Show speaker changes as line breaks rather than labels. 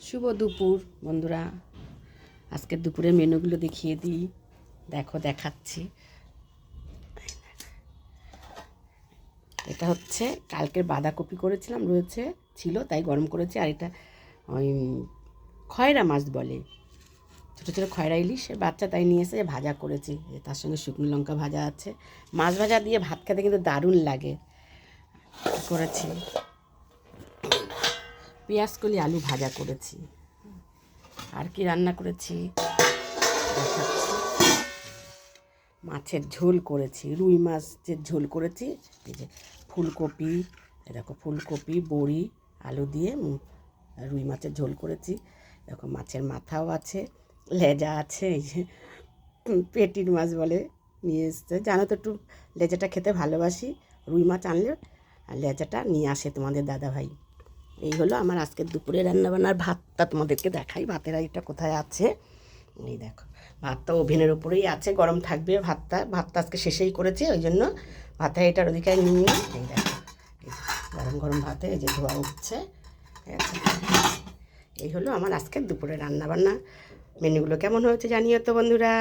শুভ দুপুর বন্ধুরা। আজকের দুপুরের মেনুগুলো দেখিয়ে দিই। দেখাচ্ছি। এটা হচ্ছে কালকের বাঁধাকপি করেছিলাম, ছিল তাই গরম করেছি। আর এটা ওই খয়রা মাছ বলে, ছোটো ছোটো খয়রা ইলিশ, বাচ্চা তাই নিয়ে এসে ভাজা করেছি। তার সঙ্গে শুকনো লঙ্কা ভাজা আছে। মাছ ভাজা দিয়ে ভাত খেতে কিন্তু দারুণ লাগে। করেছি পেঁয়াজ কলি আলু ভাজা করেছি। আর কি রান্না করেছি দেখাচ্ছি। মাছের ঝোল করেছি, রুই মাছের ঝোল করেছি। এই যে ফুলকপি, দেখো ফুলকপি বড়ি আলু দিয়ে রুই মাছের ঝোল করেছি। দেখো মাছের মাথাও আছে, লেজা আছে। এই যে পেটির মাছ বলে নিয়ে এসছে, জানো তো একটু লেজাটা খেতে ভালোবাসি। রুই মাছ আনলে লেজাটা নিয়ে আসে তোমাদের দাদাভাই। এই হলো আমার আজকের দুপুরে রান্নাবান্নার। ভাতটা তোমাদেরকে দেখাই, ভাতের এটা কোথায় আছে। এই দেখো ভাতটা ওভেনের উপরেই আছে, গরম থাকবে। ভাতটা আজকে শেষেই করেছি, ওই জন্য ভাতের এটার ওদিকে নিয়ে এই দেখো গরম গরম ভাতে এই যে ধোয়া উঠছে। ঠিক আছে, এই হলো আমার আজকের দুপুরে রান্নাবান্না। মেনুগুলো কেমন হয়েছে জানিও তো বন্ধুরা।